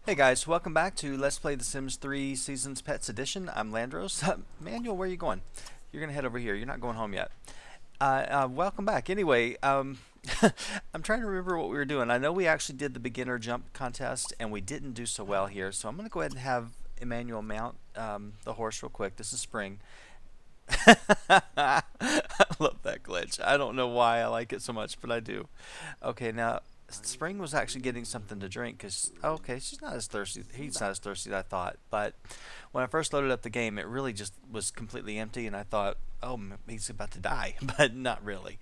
Hey guys, welcome back to Let's Play The Sims 3 Seasons Pets Edition. I'm Llandros. Manuel, where are you going? You're going to head over here. You're not going home yet. Welcome back. Anyway, I'm trying to remember what we were doing. I know we actually did the beginner jump contest, and we didn't do so well here. So I'm going to go ahead and have Emmanuel mount the horse real quick. This is Spring. I love that glitch. I don't know why I like it so much, but I do. Okay, now Spring was actually getting something to drink because okay, she's not as thirsty. He's not as thirsty as I thought. But when I first loaded up the game, it really just was completely empty, and I thought, oh, he's about to die, but not really.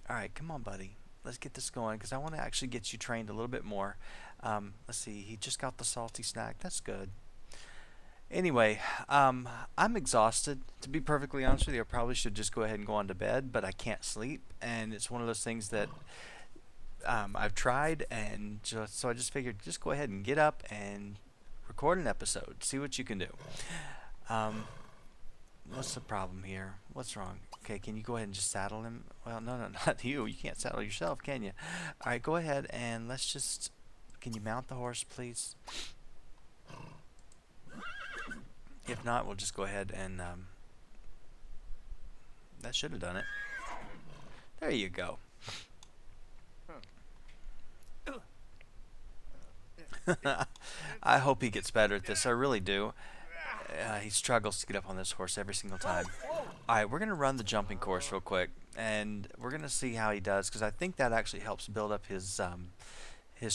All right, come on, buddy. Let's get this going because I want to actually get you trained a little bit more. Let's see. He just got the salty snack. That's good. Anyway, I'm exhausted. To be perfectly honest with you, I probably should just go ahead and go on to bed, but I can't sleep, and it's one of those things that I've tried, and so I just figured just go ahead and get up and record an episode. See what you can do. Um, what's the problem here? What's wrong? Okay, can you go ahead and just saddle him? Well, no, no, not you. You can't saddle yourself, can you? All right, go ahead and let's just. Can you mount the horse, please? If not, we'll just go ahead and that should have done it. There you go. I hope he gets better at this. I really do. He struggles to get up on this horse every single time. Alright, we're going to run the jumping course real quick. And we're going to see how he does. Because I think that actually helps build up his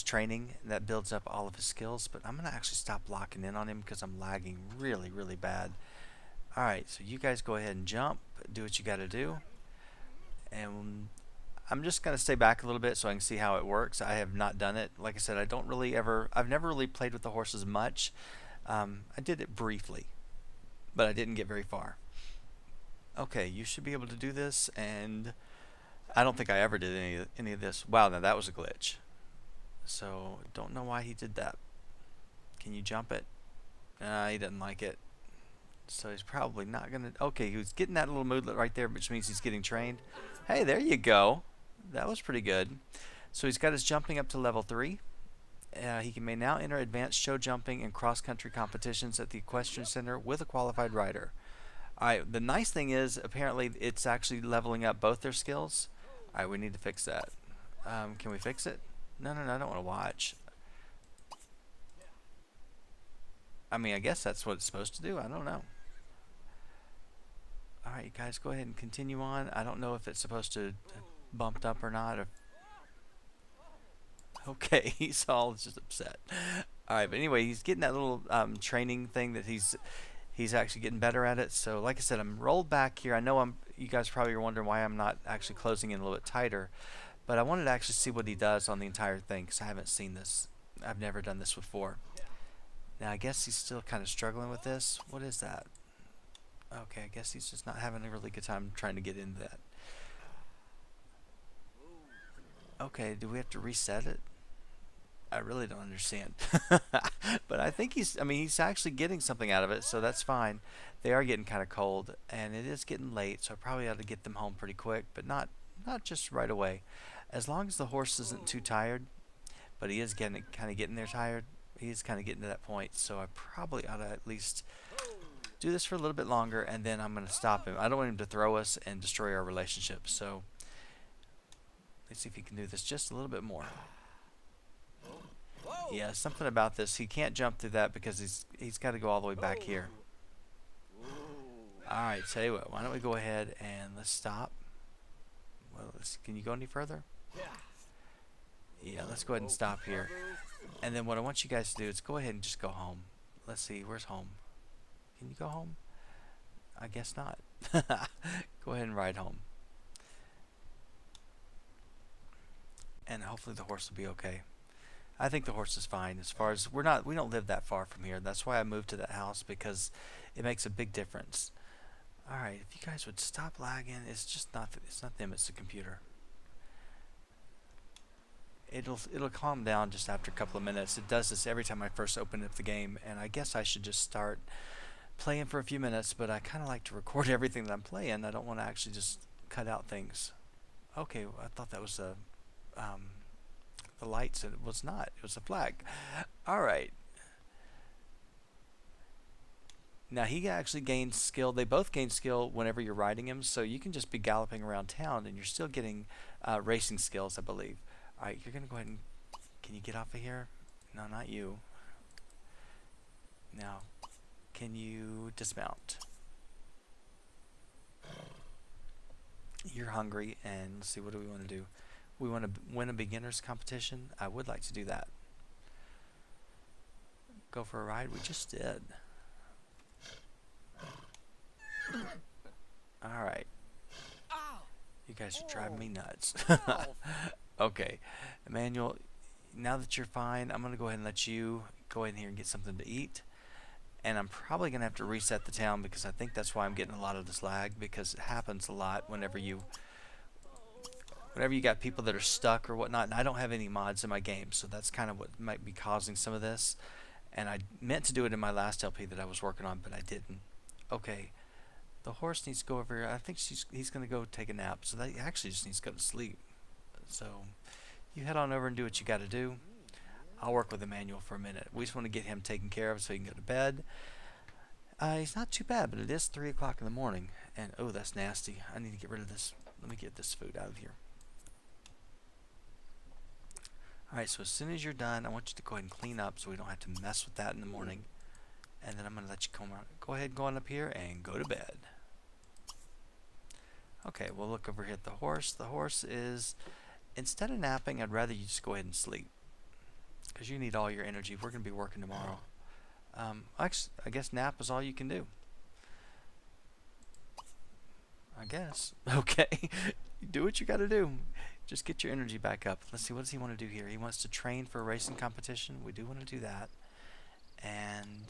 training. That builds up all of his skills. But I'm going to actually stop locking in on him because I'm lagging really, really bad. Alright, so you guys go ahead and jump. Do what you got to do. And I'm just going to stay back a little bit so I can see how it works. I have not done it. Like I said, I've never really played with the horses much. I did it briefly, but I didn't get very far. Okay, you should be able to do this, and I don't think I ever did any of this. Wow, now that was a glitch. So, don't know why he did that. Can you jump it? He doesn't like it. So he's probably not going to... Okay, he was getting that little moodlet right there, which means he's getting trained. Hey, there you go. That was pretty good. So he's got his jumping up to level 3. May now enter advanced show jumping and cross-country competitions at the Equestrian Center with a qualified rider. Alright, the nice thing is, apparently, it's actually leveling up both their skills. Alright, we need to fix that. Can we fix it? No, no, no, I don't want to watch. I mean, I guess that's what it's supposed to do. I don't know. Alright, you guys go ahead and continue on. I don't know if it's supposed to bumped up or not. Okay, he's all just upset. Alright, but anyway, he's getting that little training thing that he's actually getting better at it. So like I said, I'm rolled back here. I know you guys probably are wondering why I'm not actually closing in a little bit tighter. But I wanted to actually see what he does on the entire thing because I haven't seen this. I've never done this before. Now I guess he's still kind of struggling with this. What is that? Okay, I guess he's just not having a really good time trying to get into that. Okay, do we have to reset it? I really don't understand. But I think he's actually getting something out of it, so that's fine. They are getting kind of cold, and it is getting late, so I probably ought to get them home pretty quick, but not just right away. As long as the horse isn't too tired, but he is kind of getting there tired. He is kind of getting to that point, so I probably ought to at least do this for a little bit longer, and then I'm going to stop him. I don't want him to throw us and destroy our relationship, so let's see if he can do this just a little bit more. Yeah, something about this. He can't jump through that because he's got to go all the way back here. Alright, tell you what, why don't we go ahead and let's stop. Well, can you go any further? Yeah, let's go ahead and stop here. And then what I want you guys to do is go ahead and just go home. Let's see, where's home? Can you go home? I guess not. Go ahead and ride home. And hopefully the horse will be okay. I think the horse is fine. As far as we don't live that far from here. That's why I moved to that house because it makes a big difference. All right, if you guys would stop lagging, it's not them, it's the computer. It'll calm down just after a couple of minutes. It does this every time I first open up the game, and I guess I should just start playing for a few minutes, but I kind of like to record everything that I'm playing. I don't want to actually just cut out things. Okay, I thought that was the lights, and it was not. It was a flag. Alright, Now he actually gains skill. They both gain skill whenever you're riding him, so you can just be galloping around town and you're still getting racing skills, I believe. All right, you're gonna go ahead and can you get off of here? No, not you. Now, can you dismount? You're hungry, and let's see, what do we want to do? We want to win a beginner's competition. I would like to do that. Go for a ride. We just did. All right. You guys are driving me nuts. Okay, Emmanuel, now that you're fine, I'm going to go ahead and let you go in here and get something to eat. And I'm probably going to have to reset the town because I think that's why I'm getting a lot of this lag, because it happens a lot whenever you got people that are stuck or whatnot. And I don't have any mods in my game, so that's kind of what might be causing some of this. And I meant to do it in my last LP that I was working on, but I didn't. Okay, the horse needs to go over here. I think he's going to go take a nap, so that he actually just needs to go to sleep. So you head on over and do what you got to do. I'll work with Emmanuel for a minute. We just want to get him taken care of so he can go to bed. He's not too bad, but it is 3 o'clock in the morning. And, oh, that's nasty. I need to get rid of this. Let me get this food out of here. Alright, so as soon as you're done, I want you to go ahead and clean up so we don't have to mess with that in the morning. And then I'm going to let you come around. Go ahead and go on up here and go to bed. Okay, we'll look over here at the horse. The horse is, instead of napping, I'd rather you just go ahead and sleep, because you need all your energy. We're going to be working tomorrow. Actually, I guess nap is all you can do. I guess. Okay. Do what you got to do. Just get your energy back up. Let's see, what does he want to do here? He wants to train for a racing competition. We do want to do that. And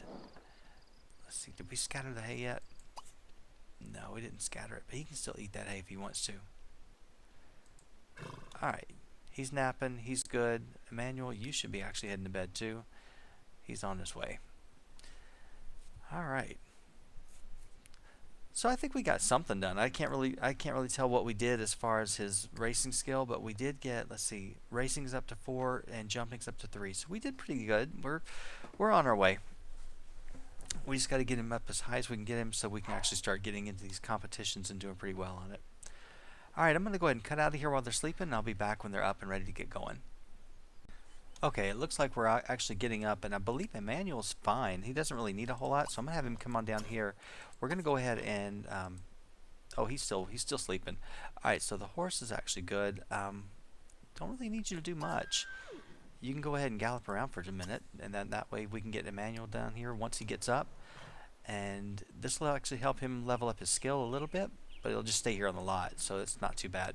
let's see, did we scatter the hay yet? No, we didn't scatter it, but he can still eat that hay if he wants to. Alright. He's napping. He's good. Emmanuel, you should be actually heading to bed too. He's on his way. Alright. So I think we got something done. I can't really tell what we did as far as his racing skill, but we did get, let's see, racing's up to 4 and jumping's up to 3. So we did pretty good. We're on our way. We just got to get him up as high as we can get him so we can actually start getting into these competitions and doing pretty well on it. Alright, I'm going to go ahead and cut out of here while they're sleeping, and I'll be back when they're up and ready to get going. Okay, it looks like we're actually getting up, and I believe Emmanuel's fine. He doesn't really need a whole lot, so I'm going to have him come on down here. We're going to go ahead and... oh, he's still sleeping. Alright, so the horse is actually good. Don't really need you to do much. You can go ahead and gallop around for a minute, and then that way we can get Emmanuel down here once he gets up. And this will actually help him level up his skill a little bit, but it'll just stay here on the lot, so it's not too bad.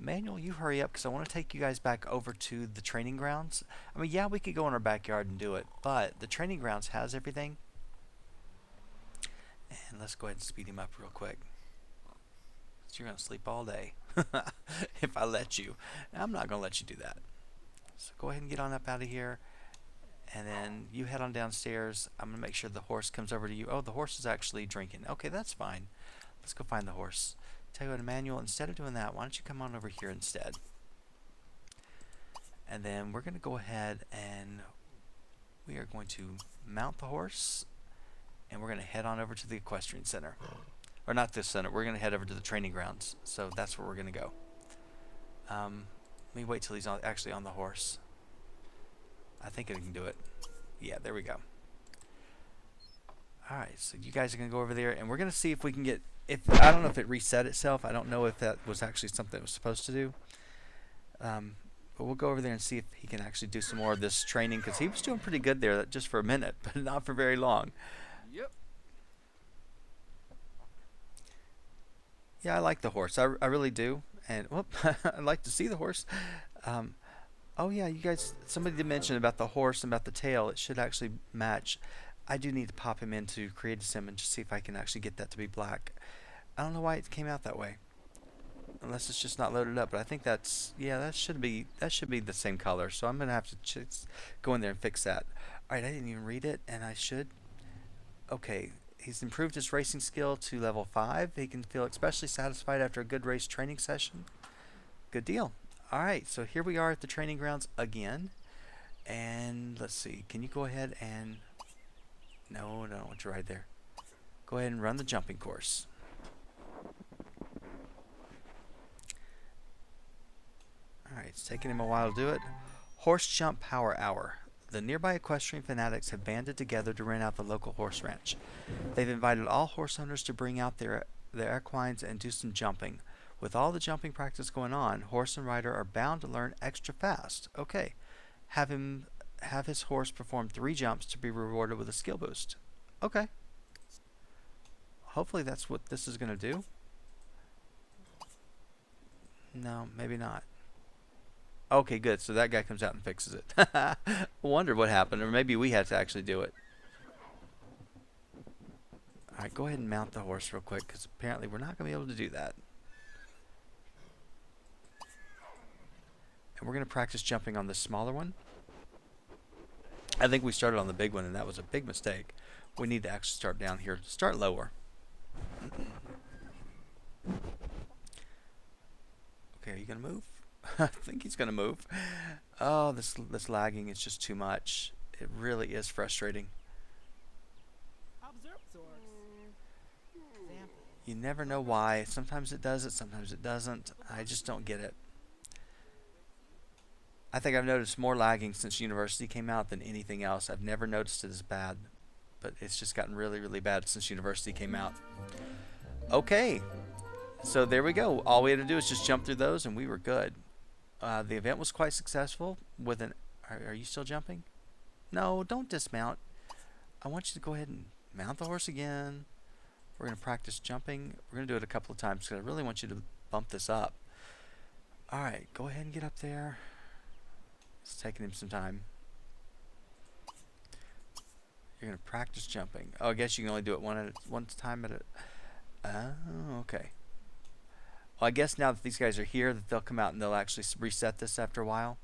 Emmanuel, you hurry up, because I want to take you guys back over to the training grounds. I mean, yeah, we could go in our backyard and do it, but the training grounds has everything. And let's go ahead and speed him up real quick. So you're going to sleep all day. If I let you. Now, I'm not going to let you do that. So go ahead and get on up out of here. And then you head on downstairs. I'm going to make sure the horse comes over to you. Oh, the horse is actually drinking. Okay, that's fine. Let's go find the horse. Tell you what, Emmanuel, instead of doing that, why don't you come on over here instead? And then we're going to go ahead and we are going to mount the horse, and we're going to head on over to the equestrian center. Or not this center, we're going to head over to the training grounds. So that's where we're going to go. Let me wait till he's actually on the horse. I think I can do it. Yeah, there we go. Alright, so you guys are going to go over there, and we're going to see if we can get... I don't know if it reset itself. I don't know if that was actually something it was supposed to do. But we'll go over there and see if he can actually do some more of this training, because he was doing pretty good there just for a minute, but not for very long. Yep. Yeah, I like the horse. I really do. And, whoop, I'd like to see the horse. Oh, yeah, you guys, somebody did mention about the horse and about the tail. It should actually match. I do need to pop him into Create a Sim and just see if I can actually get that to be black. I don't know why it came out that way, unless it's just not loaded up. But I think that's, yeah, that should be the same color. So I'm gonna have to go in there and fix that. All right, I didn't even read it, and I should. Okay, he's improved his racing skill to level 5. He can feel especially satisfied after a good race training session. Good deal. All right, so here we are at the training grounds again, and let's see. Can you go ahead and... No, I don't want you right there. Go ahead and run the jumping course. Alright, it's taking him a while to do it. Horse Jump Power Hour. The nearby equestrian fanatics have banded together to rent out the local horse ranch. They've invited all horse owners to bring out their equines and do some jumping. With all the jumping practice going on, horse and rider are bound to learn extra fast. Okay. Have his horse perform 3 jumps to be rewarded with a skill boost. Okay. Hopefully that's what this is going to do. No, maybe not. Okay, good. So that guy comes out and fixes it. Wondered what happened, or maybe we had to actually do it. Alright, go ahead and mount the horse real quick, because apparently we're not going to be able to do that. And we're going to practice jumping on the smaller one. I think we started on the big one, and that was a big mistake. We need to actually start down here. Start lower. Okay, are you going to move? I think he's going to move. Oh, this lagging is just too much. It really is frustrating. You never know why. Sometimes it does it, sometimes it doesn't. I just don't get it. I think I've noticed more lagging since University came out than anything else. I've never noticed it as bad, but it's just gotten really, really bad since University came out. Okay, so there we go. All we had to do is just jump through those, and we were good. The event was quite successful. With an, are you still jumping? No, don't dismount. I want you to go ahead and mount the horse again. We're going to practice jumping. We're going to do it a couple of times because I really want you to bump this up. All right, go ahead and get up there. It's taking him some time. You're going to practice jumping. Oh, I guess you can only do it one time at a... Oh, okay. Well, I guess now that these guys are here, that they'll come out and they'll actually reset this after a while.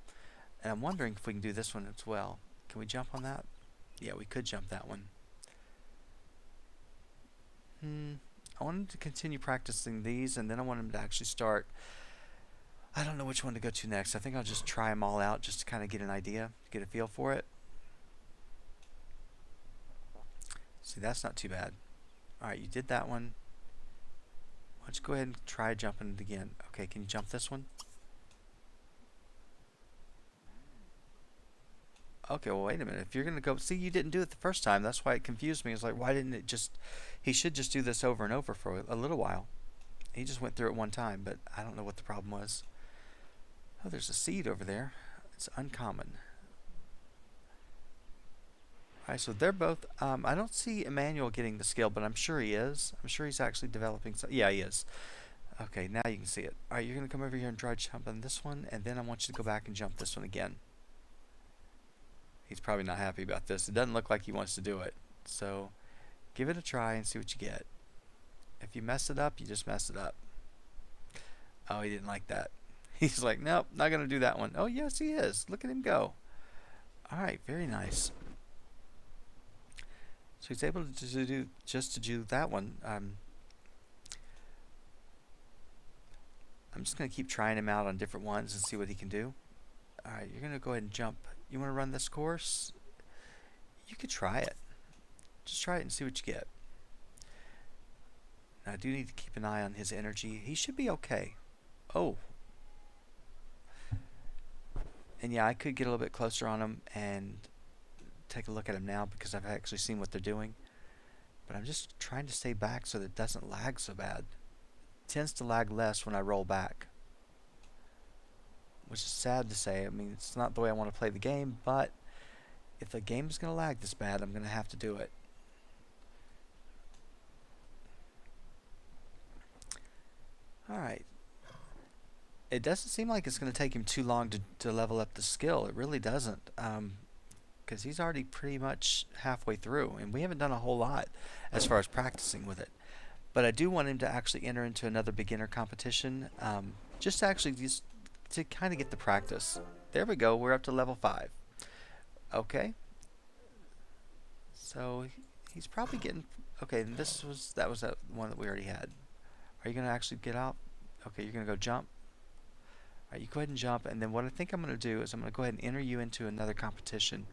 And I'm wondering if we can do this one as well. Can we jump on that? Yeah, we could jump that one. I wanted to continue practicing these, and then I want them to actually start. I don't know which one to go to next. I think I'll just try them all out just to kind of get an idea, get a feel for it. See, that's not too bad. Alright, you did that one. Why don't you go ahead and try jumping it again. Okay, can you jump this one? Okay, well, wait a minute. If you're going to go... See, you didn't do it the first time. That's why it confused me. It's like, why didn't it just... He should just do this over and over for a little while. He just went through it one time, but I don't know what the problem was. Oh, there's a seed over there. It's uncommon. Alright, so they're both... I don't see Emmanuel getting the skill, but I'm sure he is. I'm sure he's actually developing... Yeah, he is. Okay, now you can see it. Alright, you're going to come over here and try jumping this one, and then I want you to go back and jump this one again. He's probably not happy about this. It doesn't look like he wants to do it. So give it a try and see what you get. If you mess it up, you just mess it up. Oh, he didn't like that. He's like, nope, not going to do that one. Oh, yes, he is. Look at him go. All right, very nice. So he's able to do that one. I'm just going to keep trying him out on different ones and see what he can do. All right, you're going to go ahead and jump. You want to run this course? You could try it. Just try it and see what you get. Now, I do need to keep an eye on his energy. He should be okay. Oh. And yeah, I could get a little bit closer on him and take a look at him now because I've actually seen what they're doing. But I'm just trying to stay back so that it doesn't lag so bad. It tends to lag less when I roll back, which is sad to say. I mean, it's not the way I want to play the game, but if the game is going to lag this bad, I'm going to have to do it. Alright. It doesn't seem like it's going to take him too long to level up the skill. It really doesn't. Because he's already pretty much halfway through, and we haven't done a whole lot as far as practicing with it. But I do want him to actually enter into another beginner competition, just to kind of get the practice. There we go. We're up to level 5. Okay. So he's probably getting... Okay, and that was that one that we already had. Are you going to actually get out? Okay, you're going to go jump. Alright, you go ahead and jump, and then what I think I'm going to do is I'm going to go ahead and enter you into another competition.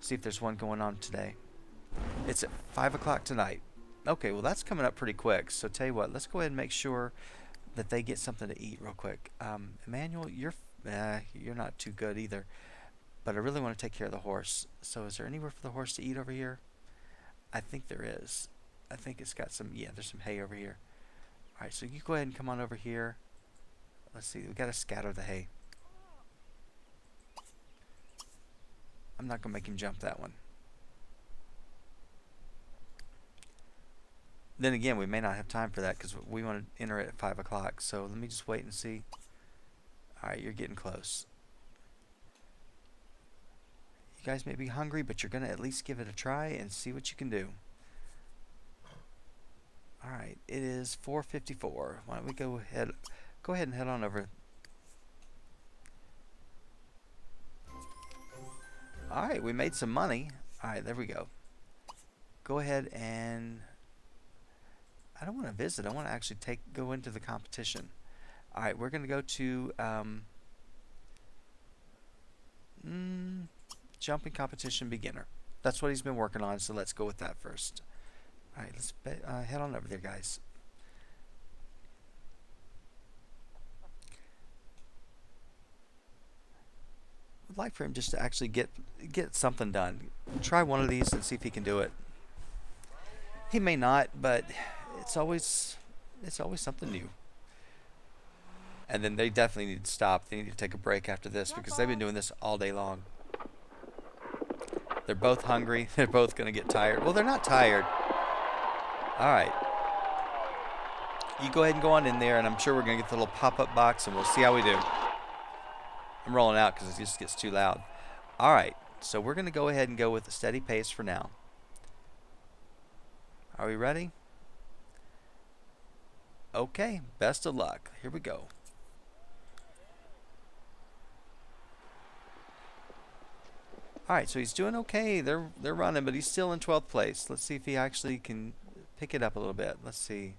See if there's one going on today. It's at 5 o'clock tonight. Okay, well that's coming up pretty quick. So tell you what, let's go ahead and make sure that they get something to eat real quick. Emmanuel, you're not too good either, but I really want to take care of the horse. So is there anywhere for the horse to eat over here? I think there is. I think it's got some, yeah, there's some hay over here. All right, so you go ahead and come on over here. Let's see, we got to scatter the hay. I'm not going to make him jump that one. Then again, we may not have time for that because we want to enter it at 5 o'clock. So let me just wait and see. All right, you're getting close. You guys may be hungry, but you're going to at least give it a try and see what you can do. All right, it is 4:54. Why don't we go ahead and head on over. All right, we made some money. All right, there we go. Go ahead and I don't want to visit. I want to actually go into the competition. All right, we're going to go to jumping competition beginner. That's what he's been working on, so let's go with that first. All right, let's head on over there, guys. I'd like for him just to actually get something done. Try one of these and see if he can do it. He may not, but it's always something new. And then they definitely need to stop. They need to take a break after this because they've been doing this all day long. They're both hungry. They're both going to get tired. Well, they're not tired. All right. You go ahead and go on in there, and I'm sure we're going to get the little pop-up box, and we'll see how we do. I'm rolling out because it just gets too loud. All right. So we're going to go ahead and go with a steady pace for now. Are we ready? Okay. Best of luck. Here we go. Alright, so he's doing okay. They're running, but he's still in 12th place. Let's see if he actually can pick it up a little bit. Let's see.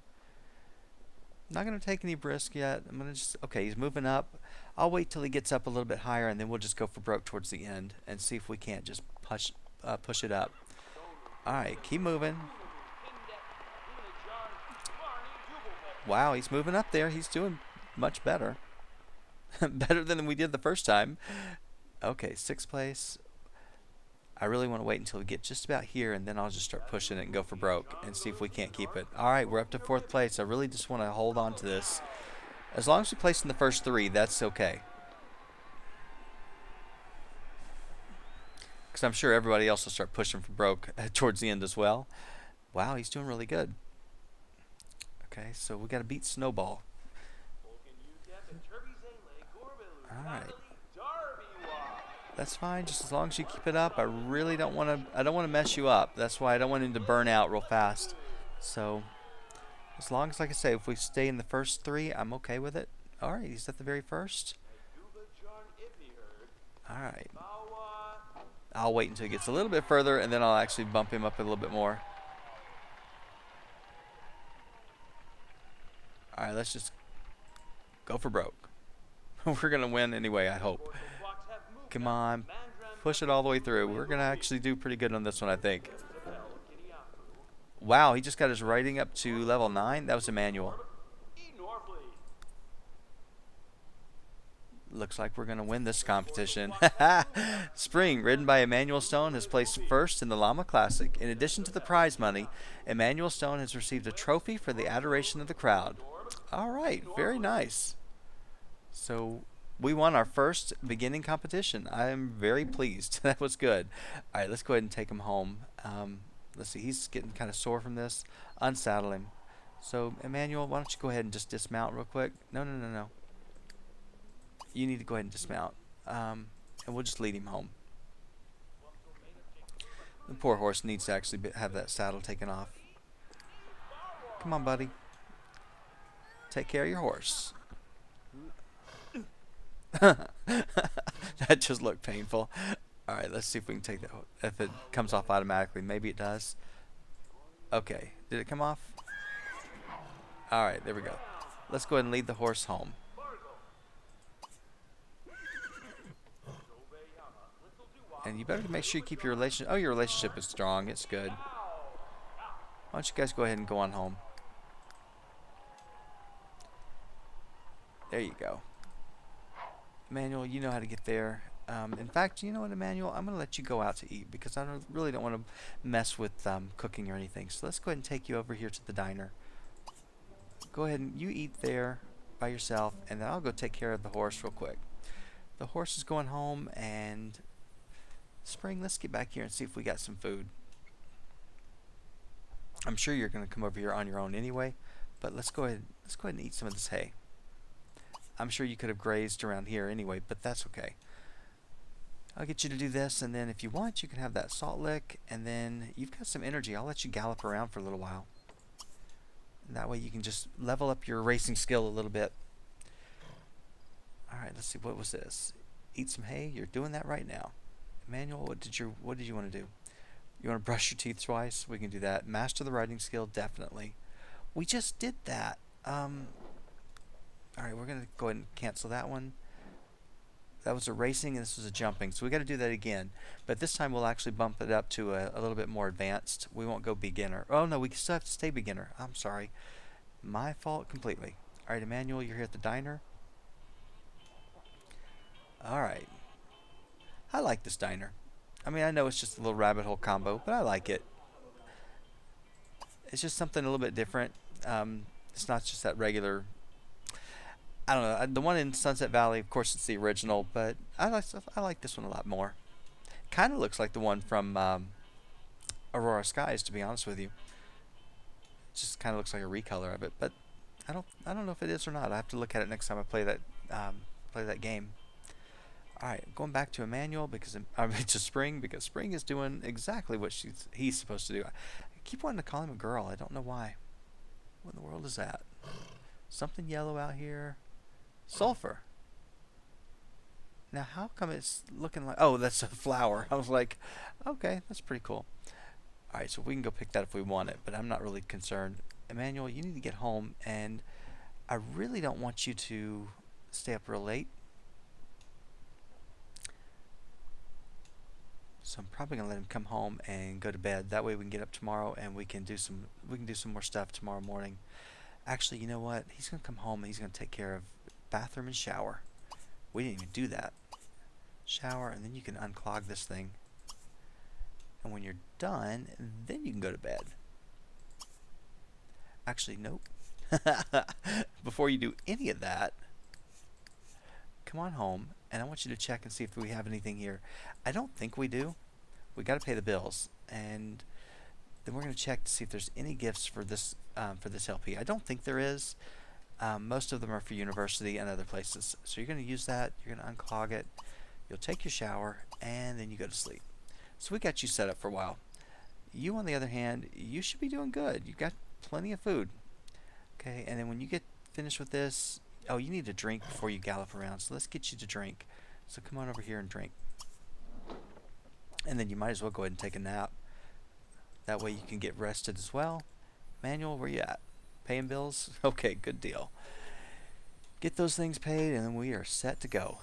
Not going to take any brisk yet. I'm going to just... Okay, he's moving up. I'll wait till he gets up a little bit higher, and then we'll just go for broke towards the end and see if we can't just push it up. Alright, keep moving. Wow, he's moving up there. He's doing much better. Better than we did the first time. Okay, 6th place. I really want to wait until we get just about here, and then I'll just start pushing it and go for broke and see if we can't keep it. All right, we're up to 4th place. I really just want to hold on to this. As long as we place in the first 3, that's okay. Because I'm sure everybody else will start pushing for broke towards the end as well. Wow, he's doing really good. Okay, so we got to beat Snowball. All right. That's fine, just as long as you keep it up. I really don't want to mess you up. That's why I don't want him to burn out real fast. So as long as, like I say, if we stay in the first 3, I'm okay with it. All right, he's at the very first. All right. I'll wait until he gets a little bit further, and then I'll actually bump him up a little bit more. All right, let's just go for broke. We're going to win anyway, I hope. Come on, push it all the way through. We're going to actually do pretty good on this one, I think. Wow, he just got his writing up to level 9. That was Emmanuel. Looks like we're going to win this competition. Spring, ridden by Emmanuel Stone, has placed first in the Llama Classic. In addition to the prize money, Emmanuel Stone has received a trophy for the adoration of the crowd. All right, very nice. So we won our first beginning competition. I am very pleased. That was good. All right, let's go ahead and take him home. Let's see, he's getting kind of sore from this. Unsaddle him. So, Emmanuel, why don't you go ahead and just dismount real quick? No. You need to go ahead and dismount. And we'll just lead him home. The poor horse needs to actually have that saddle taken off. Come on, buddy. Take care of your horse. That just looked painful. Alright, let's see if we can take that. If it comes off automatically. Maybe it does. Okay. Did it come off? Alright, there we go. Let's go ahead and lead the horse home. And you better make sure you keep your relationship. Oh, your relationship is strong. It's good. Why don't you guys go ahead and go on home? There you go. Emmanuel, you know how to get there. In fact, you know what, Emmanuel? I'm going to let you go out to eat because I really don't want to mess with cooking or anything. So let's go ahead and take you over here to the diner. Go ahead and you eat there by yourself, and then I'll go take care of the horse real quick. The horse is going home, and Spring, let's get back here and see if we got some food. I'm sure you're going to come over here on your own anyway, but let's go ahead and eat some of this hay. I'm sure you could have grazed around here anyway, but that's okay. I'll get you to do this, and then if you want, you can have that salt lick, and then you've got some energy. I'll let you gallop around for a little while. And that way you can just level up your racing skill a little bit. Alright, let's see, what was this? Eat some hay? You're doing that right now. Emmanuel, what did you want to do? You want to brush your teeth twice? We can do that. Master the riding skill, definitely. We just did that. Alright, we're going to go ahead and cancel that one. That was a racing and this was a jumping, so we got to do that again. But this time we'll actually bump it up to a little bit more advanced. We won't go beginner. Oh no, we still have to stay beginner. I'm sorry. My fault completely. Alright, Emmanuel, you're here at the diner. Alright. I like this diner. I mean, I know it's just a little rabbit hole combo, but I like it. It's just something a little bit different. It's not just that regular... I don't know. The one in Sunset Valley, of course, it's the original, but I like this one a lot more. Kind of looks like the one from Aurora Skies, to be honest with you. It just kind of looks like a recolor of it, but I don't know if it is or not. I have to look at it next time I play that game. All right, going back to Emmanuel because to Spring because Spring is doing exactly what he's supposed to do. I keep wanting to call him a girl. I don't know why. What in the world is that? Something yellow out here. Sulfur. Now, how come it's looking like... Oh, that's a flower. I was like, okay, that's pretty cool. Alright, so we can go pick that if we want it, but I'm not really concerned. Emmanuel, you need to get home, and I really don't want you to stay up real late. So I'm probably going to let him come home and go to bed. That way we can get up tomorrow and we can do some more stuff tomorrow morning. Actually, you know what? He's going to come home and he's going to take care of bathroom and shower. We didn't even do that. Shower, and then you can unclog this thing. And when you're done, then you can go to bed. Actually, nope. Before you do any of that, come on home, and I want you to check and see if we have anything here. I don't think we do. We got to pay the bills, and then we're going to check to see if there's any gifts for this LP. I don't think there is. Most of them are for university and other places. So you're going to use that. You're going to unclog it. You'll take your shower, and then you go to sleep. So we got you set up for a while. You, on the other hand, you should be doing good. You've got plenty of food. Okay, and then when you get finished with this, oh, you need to drink before you gallop around. So let's get you to drink. So come on over here and drink. And then you might as well go ahead and take a nap. That way you can get rested as well. Manuel, where you at? Paying bills? Okay, good deal. Get those things paid and then we are set to go.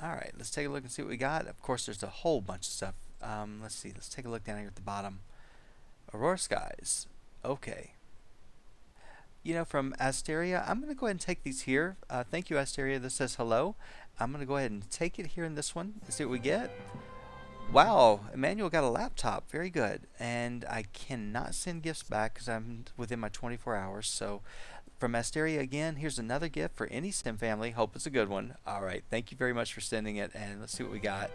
Alright, let's take a look and see what we got. Of course, there's a whole bunch of stuff. Let's see. Let's take a look down here at the bottom. Aurora Skies. Okay. You know, from Asteria, I'm going to go ahead and take these here. Thank you, Asteria. This says hello. I'm going to go ahead and take it here in this one and see what we get. Wow, Emmanuel got a laptop. Very good. And I cannot send gifts back because I'm within my 24 hours. So from Asteria again, here's another gift for any Sim family. Hope it's a good one. All right, thank you very much for sending it. And let's see what we got.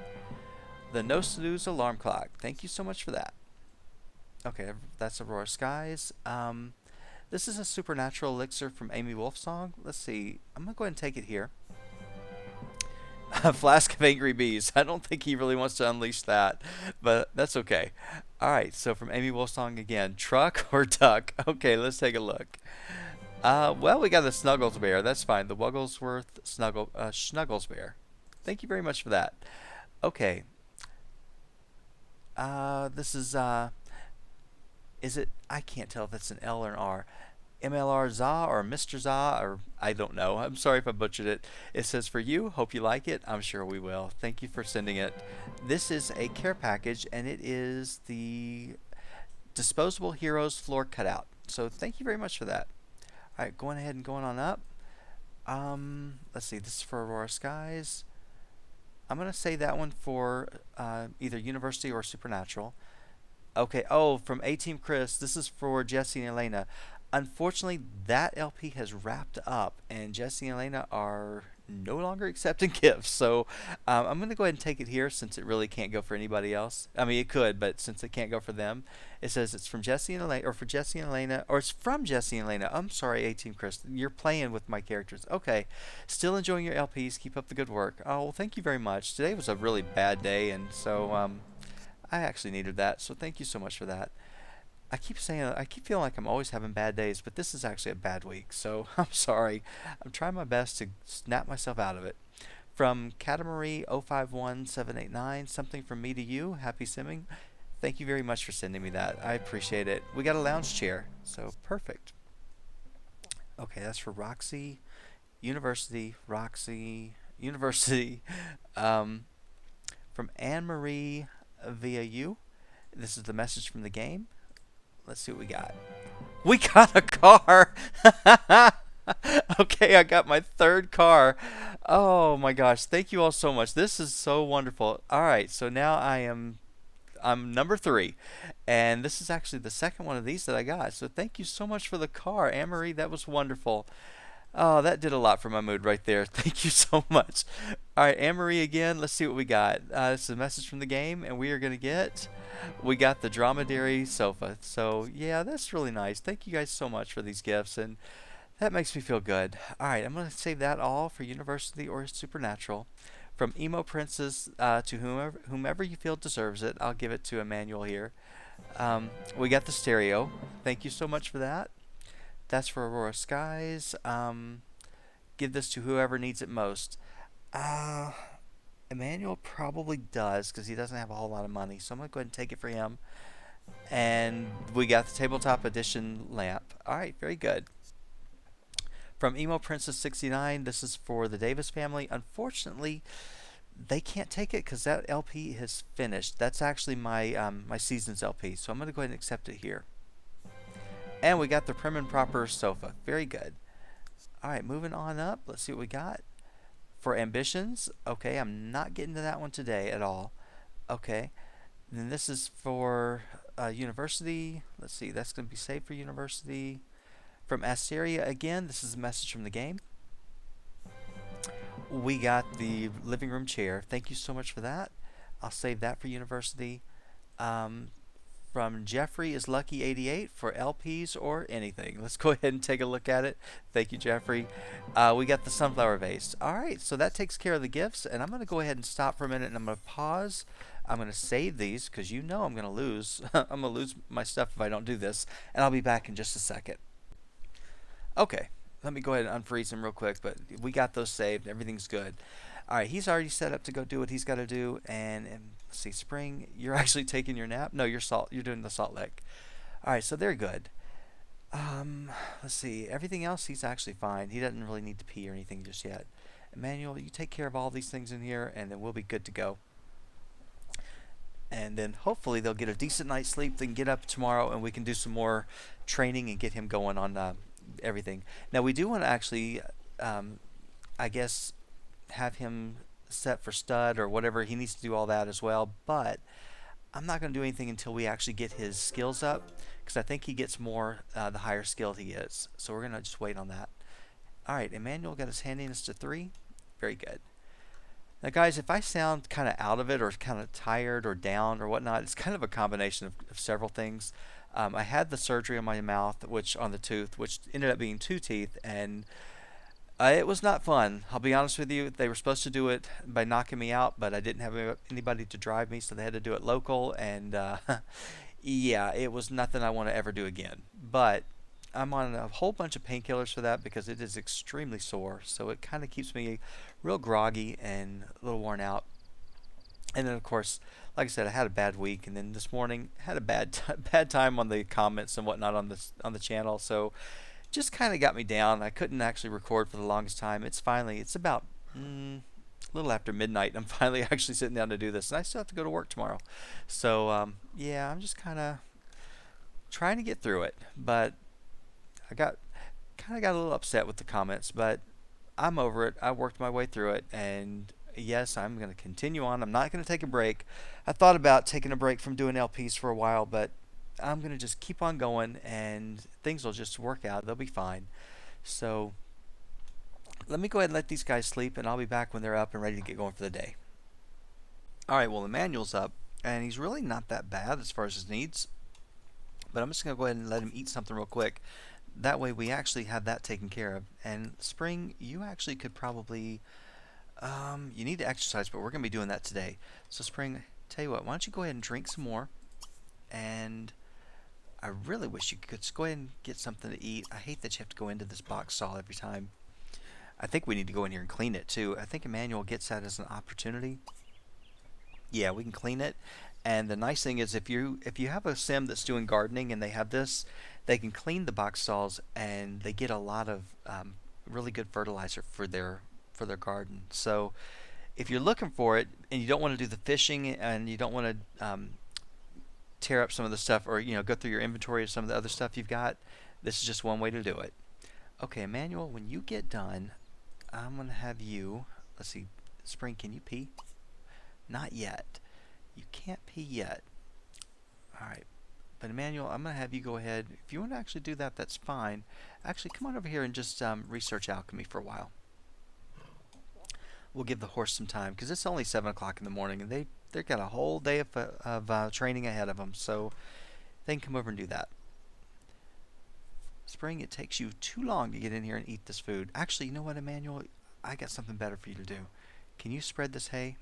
The No Snooze Alarm Clock. Thank you so much for that. Okay, that's Aurora Skies. This is a supernatural elixir from Amy Wolfsong. Let's see. I'm going to go ahead and take it here. A flask of angry bees. I don't think he really wants to unleash that, but that's okay. Alright, so from Amy Wolfsong again. Truck or duck? Okay, let's take a look. Well, we got the Snuggles Bear. That's fine. The Wugglesworth Snuggles Bear. Thank you very much for that. Okay. This is it? I can't tell if it's an L or an R. MLR Za or Mr. Za, or I don't know. I'm sorry if I butchered it. It says, for you, hope you like it. I'm sure we will. Thank you for sending it. This is a care package, and it is the Disposable Heroes floor cutout. So thank you very much for that. All right, going ahead and going on up. Let's see. This is for Aurora Skies. I'm gonna say that one for either University or Supernatural. Okay. Oh, from A Team Chris. This is for Jesse and Elena. Unfortunately, that LP has wrapped up, and Jesse and Elena are no longer accepting gifts. So I'm going to go ahead and take it here since it really can't go for anybody else. I mean, it could, but since it can't go for them, it says it's from Jesse and Elena, or for Jesse and Elena, or it's from Jesse and Elena. I'm sorry, 18 Chris. You're playing with my characters. Okay. Still enjoying your LPs. Keep up the good work. Oh, well, thank you very much. Today was a really bad day, and so I actually needed that. So thank you so much for that. I keep feeling like I'm always having bad days, but this is actually a bad week, so I'm sorry. I'm trying my best to snap myself out of it. From Catamarie 051789, something from me to you, happy simming. Thank you very much for sending me that. I appreciate it. We got a lounge chair, so perfect. Okay, that's for Roxy, University. Um, from Anne Marie via you. This is the message from the game. Let's see what we got. We got a car. Okay, I got my third car. Oh my gosh, thank you all so much. This is so wonderful. All right, so now I'm number 3, and this is actually the second one of these that I got. So thank you so much for the car, Anne Marie. That was wonderful. Oh, that did a lot for my mood right there. Thank you so much. All right, Anne Marie again. Let's see what we got. This is a message from the game, and we are going to get. We got the dromedary sofa. So, yeah, that's really nice. Thank you guys so much for these gifts, and that makes me feel good. All right, I'm going to save that all for University or Supernatural. From Emo Princess to whomever you feel deserves it, I'll give it to Emmanuel here. We got the stereo. Thank you so much for that. That's for Aurora Skies. Give this to whoever needs it most. Uh, Emmanuel probably does because he doesn't have a whole lot of money. So I'm going to go ahead and take it for him. And we got the tabletop edition lamp. All right, very good. From Emo Princess 69, this is for the Davis family. Unfortunately, they can't take it because that LP has finished. That's actually my Seasons LP. So I'm going to go ahead and accept it here. And we got the prim and proper sofa. Very good. All right, moving on up. Let's see what we got. For Ambitions. Okay, I'm not getting to that one today at all. Okay. And then this is for University. Let's see. That's going to be saved for University. From Asteria again. This is a message from the game. We got the living room chair. Thank you so much for that. I'll save that for University. From Jeffrey is Lucky 88 for LPs or anything. Let's go ahead and take a look at it. Thank you, Jeffrey. We got the sunflower vase. All right, so that takes care of the gifts, and I'm going to go ahead and stop for a minute, and I'm going to pause. I'm going to save these because you know I'm going to lose. I'm going to lose my stuff if I don't do this, and I'll be back in just a second. Okay, let me go ahead and unfreeze him real quick, but we got those saved. Everything's good. All right, he's already set up to go do what he's got to do, and let's see, Spring, you're actually taking your nap. No, you're doing the salt lick. All right, so they're good. Let's see, everything else he's actually fine. He doesn't really need to pee or anything just yet. Emmanuel, you take care of all these things in here, and then we'll be good to go. And then hopefully they'll get a decent night's sleep. They can get up tomorrow, and we can do some more training and get him going on everything. Now we do want to actually, I guess, have him set for stud or whatever. He needs to do all that as well, but I'm not going to do anything until we actually get his skills up, because I think he gets more the higher skilled he is. So we're going to just wait on that. All right, Emmanuel got his handiness to 3. Very good. Now guys, if I sound kind of out of it or kind of tired or down or whatnot, it's kind of a combination of several things. I had the surgery on my mouth, on the tooth, which ended up being 2 teeth, and it was not fun. I'll be honest with you. They were supposed to do it by knocking me out, but I didn't have anybody to drive me, so they had to do it local. And yeah, it was nothing I want to ever do again. But I'm on a whole bunch of painkillers for that because it is extremely sore. So it kind of keeps me real groggy and a little worn out. And then, of course, like I said, I had a bad week, and then this morning had a bad time on the comments and whatnot on the channel. So just kind of got me down. I couldn't actually record for the longest time. It's about a little after midnight. I'm finally actually sitting down to do this, and I still have to go to work tomorrow. So yeah, I'm just kind of trying to get through it. But I got a little upset with the comments, but I'm over it. I worked my way through it, and yes, I'm going to continue on. I'm not going to take a break. I thought about taking a break from doing LPs for a while, but I'm going to just keep on going, and things will just work out. They'll be fine. So let me go ahead and let these guys sleep, and I'll be back when they're up and ready to get going for the day. All right, well, Emmanuel's up, and he's really not that bad as far as his needs, but I'm just going to go ahead and let him eat something real quick. That way we actually have that taken care of. And Spring, you actually could probably, you need to exercise, but we're going to be doing that today. So Spring, tell you what, why don't you go ahead and drink some more, and I really wish you could just go ahead and get something to eat. I hate that you have to go into this box stall every time. I think we need to go in here and clean it too. I think Emmanuel gets that as an opportunity. Yeah, we can clean it. And the nice thing is, if you have a sim that's doing gardening and they have this, they can clean the box stalls, and they get a lot of really good fertilizer for their garden. So if you're looking for it and you don't want to do the fishing, and you don't want to tear up some of the stuff, or go through your inventory of some of the other stuff you've got, this is just one way to do it. Okay, Emmanuel, when you get done, I'm gonna have you. Let's see, Spring, can you pee? Not yet. You can't pee yet. All right. But Emmanuel, I'm going to have you go ahead. If you want to actually do that, that's fine. Actually, come on over here and just research alchemy for a while. We'll give the horse some time, because it's only 7 o'clock in the morning, and they've got a whole day of training ahead of them. So they can come over and do that. Spring, it takes you too long to get in here and eat this food. Actually, you know what, Emmanuel? I got something better for you to do. Can you spread this hay?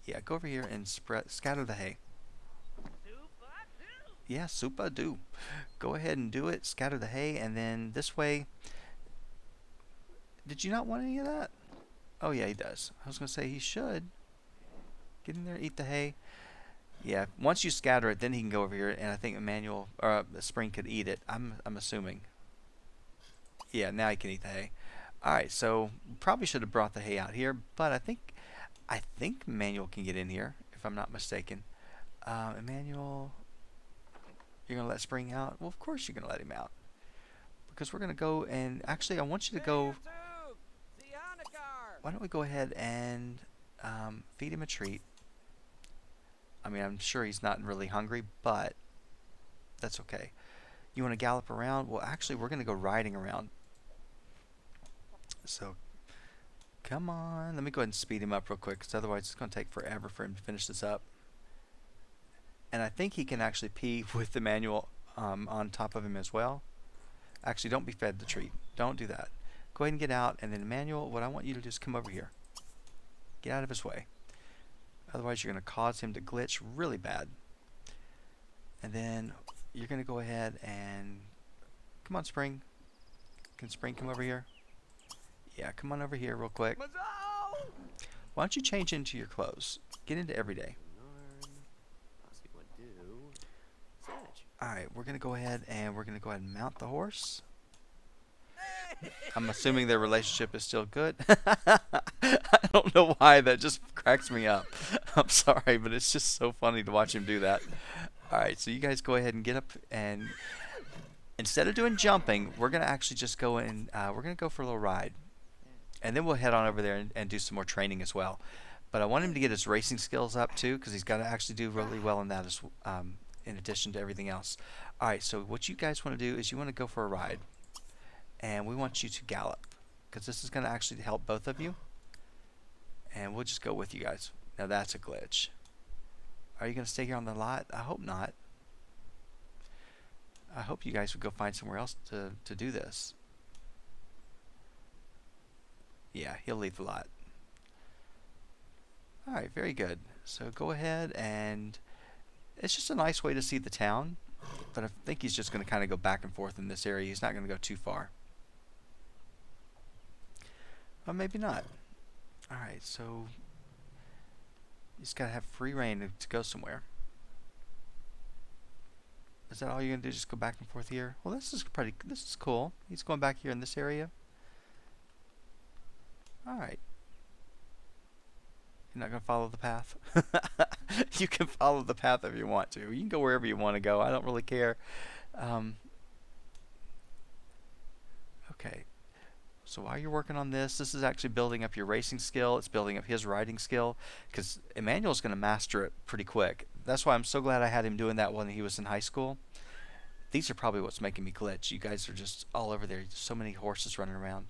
Yeah, go over here and scatter the hay. Yeah, super do. Go ahead and do it. Scatter the hay, and then this way. Did you not want any of that? Oh yeah, he does. I was gonna say he should. Get in there, eat the hay. Yeah, once you scatter it, then he can go over here, and I think Emmanuel or Spring could eat it. I'm assuming. Yeah, now he can eat the hay. All right, so probably should have brought the hay out here, but I think Emmanuel can get in here, if I'm not mistaken. Emmanuel, you're going to let Spring out? Well, of course you're going to let him out. Because we're going to go and... Actually, I want you to go... Why don't we go ahead and feed him a treat. I mean, I'm sure he's not really hungry, but that's okay. You want to gallop around? Well, actually, we're going to go riding around. So... Come on, let me go ahead and speed him up real quick, because otherwise it's going to take forever for him to finish this up. And I think he can actually pee with Emmanuel on top of him as well. Actually, don't be fed the treat. Don't do that. Go ahead and get out, and then Emmanuel, what I want you to do is come over here. Get out of his way. Otherwise you're going to cause him to glitch really bad. And then you're going to go ahead and... Come on, Spring. Can Spring come over here? Yeah, come on over here real quick. Why don't you change into your clothes? Get into everyday. Alright, we're going to go ahead and and mount the horse. I'm assuming their relationship is still good. I don't know why, that just cracks me up. I'm sorry, but it's just so funny to watch him do that. Alright, so you guys go ahead and get up, and instead of doing jumping, we're going to actually just go in, we're going to go for a little ride. And then we'll head on over there and do some more training as well. But I want him to get his racing skills up too, because he's got to actually do really well in that, as, in addition to everything else. Alright, so what you guys want to do is you want to go for a ride. And we want you to gallop, because this is going to actually help both of you. And we'll just go with you guys. Now that's a glitch. Are you going to stay here on the lot? I hope not. I hope you guys would go find somewhere else to do this. Yeah, he'll leave the lot. Alright, very good. So go ahead, and it's just a nice way to see the town. But I think he's just going to kind of go back and forth in this area. He's not going to go too far. Or maybe not. Alright, so he's got to have free reign to go somewhere. Is that all you're gonna do? Just go back and forth here? Well, this is cool. He's going back here in this area. All right. You're not gonna follow the path. You can follow the path if you want to. You can go wherever you want to go. I don't really care. Um, okay. So while you're working on this is actually building up your racing skill. It's building up his riding skill because Emmanuel's going to master it pretty quick. That's why I'm so glad I had him doing that when he was in high school. These are probably what's making me glitch. You guys are just all over there. So many horses running around.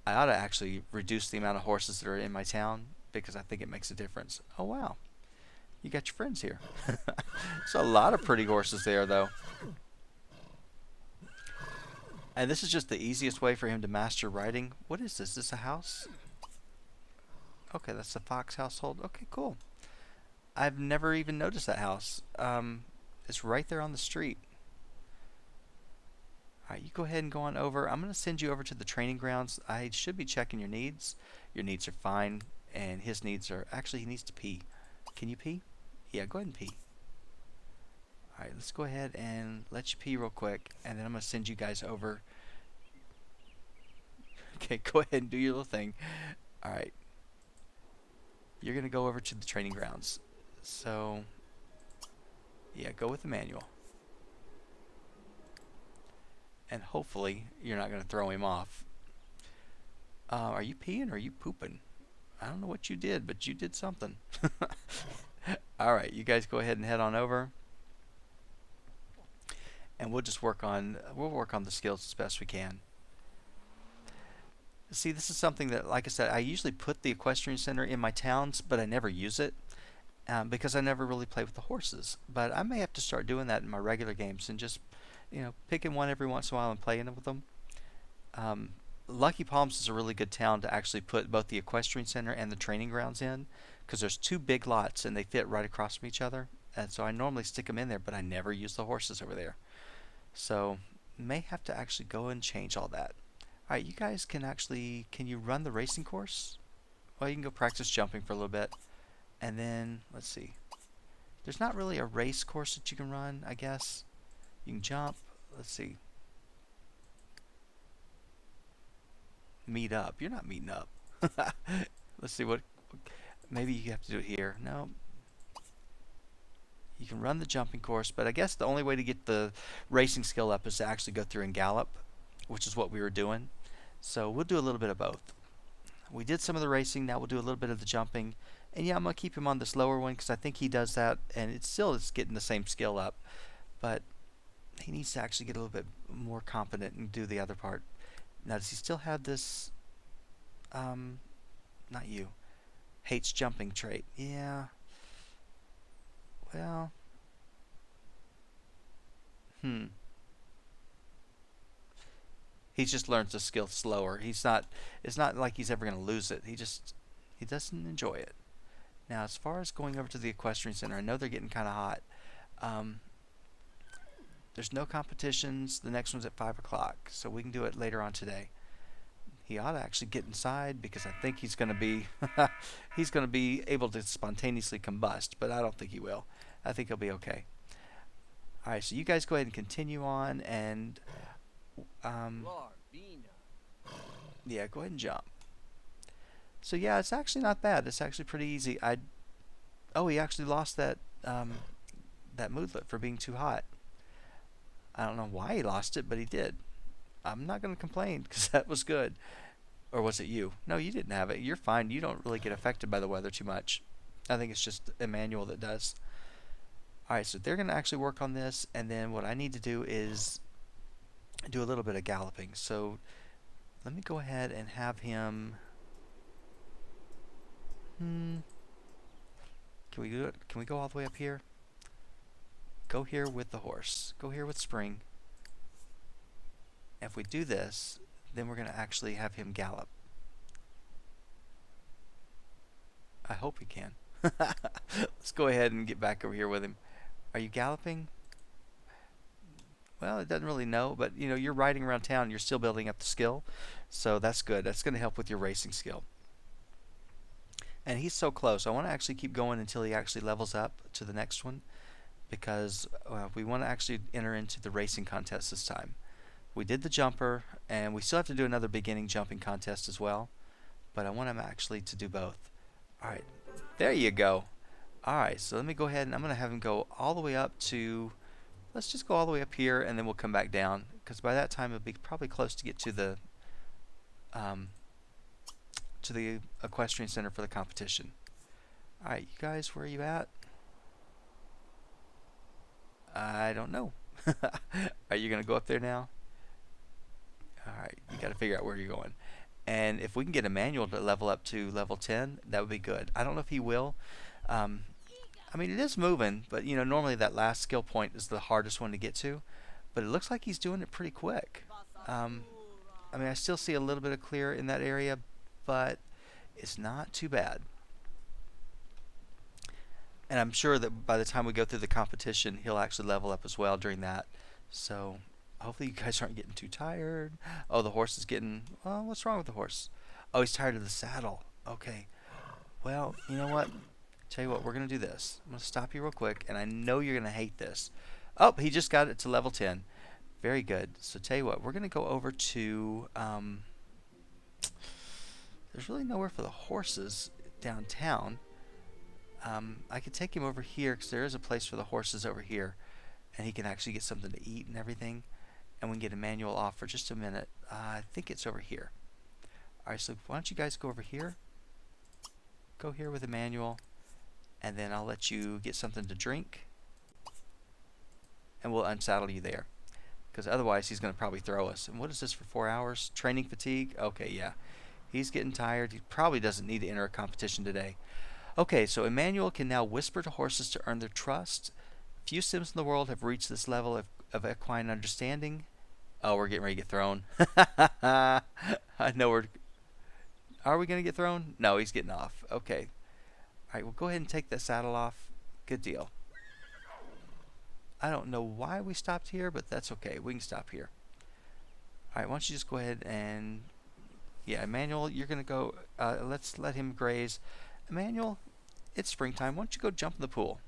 I ought to actually reduce the amount of horses that are in my town because I think it makes a difference. Oh, wow. You got your friends here. There's a lot of pretty horses there, though. And this is just the easiest way for him to master riding. What is this? Is this a house? Okay, that's the Fox household. Okay, cool. I've never even noticed that house. It's right there on the street. Alright, you go ahead and go on over. I'm going to send you over to the training grounds. I should be checking your needs. Your needs are fine, and his needs are... Actually, he needs to pee. Can you pee? Yeah, go ahead and pee. Alright, let's go ahead and let you pee real quick, and then I'm going to send you guys over. Okay, go ahead and do your little thing. Alright. You're going to go over to the training grounds. So, yeah, go with Emmanuel. And hopefully, you're not going to throw him off. Are you peeing or are you pooping? I don't know what you did, but you did something. Alright, you guys go ahead and head on over. And we'll just work on the skills as best we can. See, this is something that, like I said, I usually put the equestrian center in my towns, but I never use it because I never really play with the horses. But I may have to start doing that in my regular games and just, picking one every once in a while and playing with them. Lucky Palms is a really good town to actually put both the equestrian center and the training grounds in because there's two big lots and they fit right across from each other. And so I normally stick them in there, but I never use the horses over there. So may have to actually go and change all that. Alright, you guys can you run the racing course? Well, you can go practice jumping for a little bit. And then, let's see. There's not really a race course that you can run, I guess. You can jump. Let's see. Meet up. You're not meeting up. Let's see what... Maybe you have to do it here. No. You can run the jumping course, but I guess the only way to get the racing skill up is to actually go through and gallop, which is what we were doing. So we'll do a little bit of both. We did some of the racing, now we'll do a little bit of the jumping. And yeah, I'm going to keep him on this lower one because I think he does that, and it's getting the same skill up. But he needs to actually get a little bit more competent and do the other part. Now, does he still have this, not you, hates jumping trait? Yeah. Well, he just learns the skill slower. It's not like he's ever going to lose it. He doesn't enjoy it. Now, as far as going over to the equestrian center, I know they're getting kind of hot. There's no competitions. The next one's at 5 o'clock, so we can do it later on today. He ought to actually get inside because I think he's going to be he's going to be able to spontaneously combust, but I don't think he will. I think he'll be okay. All right, so you guys go ahead and continue on, and yeah, go ahead and jump. So yeah, it's actually not bad. It's actually pretty easy. Oh, he actually lost that that moodlet for being too hot. I don't know why he lost it, but he did. I'm not going to complain because that was good. Or was it you? No, you didn't have it. You're fine. You don't really get affected by the weather too much. I think it's just Emmanuel that does. Alright, so they're going to actually work on this, and then what I need to do is do a little bit of galloping. So let me go ahead and have him... Can we do it? Can we go all the way up here? Go here with the horse. Go here with Spring. If we do this, then we're going to actually have him gallop. I hope we can. Let's go ahead and get back over here with him. Are you galloping? Well, it doesn't really know, but you're riding around town, you're still building up the skill. So that's good. That's going to help with your racing skill. And he's so close. I want to actually keep going until he actually levels up to the next one, because we want to actually enter into the racing contest this time. We did the jumper, and we still have to do another beginning jumping contest as well, but I want him actually to do both. Alright, there you go. Alright, so let me go ahead and I'm going to have him go all the way up to, let's just go all the way up here and then we'll come back down, because by that time it'll be probably close to get to the equestrian center for the competition. Alright, you guys, where are you at? I don't know. Are you going to go up there now? Alright, you got to figure out where you're going. And if we can get Emmanuel to level up to level 10, that would be good. I don't know if he will. I mean, it is moving, but you know, normally that last skill point is the hardest one to get to. But it looks like he's doing it pretty quick. I mean, I still see a little bit of clear in that area, but it's not too bad. And I'm sure that by the time we go through the competition, he'll actually level up as well during that. So hopefully you guys aren't getting too tired. Oh, the horse is getting... Well, what's wrong with the horse? Oh, he's tired of the saddle. Okay. Well, you know what? Tell you what, we're going to do this. I'm going to stop you real quick, and I know you're going to hate this. Oh, he just got it to level 10. Very good. So tell you what, we're going to go over to... there's really nowhere for the horses downtown. I could take him over here because there is a place for the horses over here, and he can actually get something to eat and everything, and we can get Emmanuel off for just a minute. I think it's over here. Alright, so why don't you guys go over here, go here with Emmanuel, and then I'll let you get something to drink, and we'll unsaddle you there, because otherwise he's going to probably throw us. And what is this for 4 hours? Training fatigue? Okay, yeah. He's getting tired. He probably doesn't need to enter a competition today. Okay, so Emmanuel can now whisper to horses to earn their trust. Few Sims in the world have reached this level of equine understanding. Oh, we're getting ready to get thrown. I know we're... Are we going to get thrown? No, he's getting off. Okay. Alright, we'll go ahead and take that saddle off. Good deal. I don't know why we stopped here, but that's okay. We can stop here. Alright, why don't you just go ahead and... Yeah, Emmanuel, you're going to go... let's let him graze. Emmanuel, it's springtime. Why don't you go jump in the pool?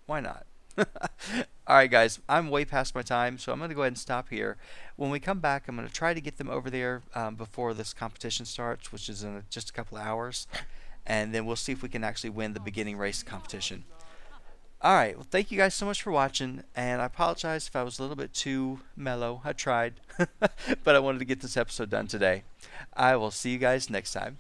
Why not? Alright guys, I'm way past my time, so I'm going to go ahead and stop here. When we come back, I'm going to try to get them over there before this competition starts, which is in just a couple of hours. And then we'll see if we can actually win the beginning race competition. Alright, well thank you guys so much for watching, and I apologize if I was a little bit too mellow. I tried, but I wanted to get this episode done today. I will see you guys next time.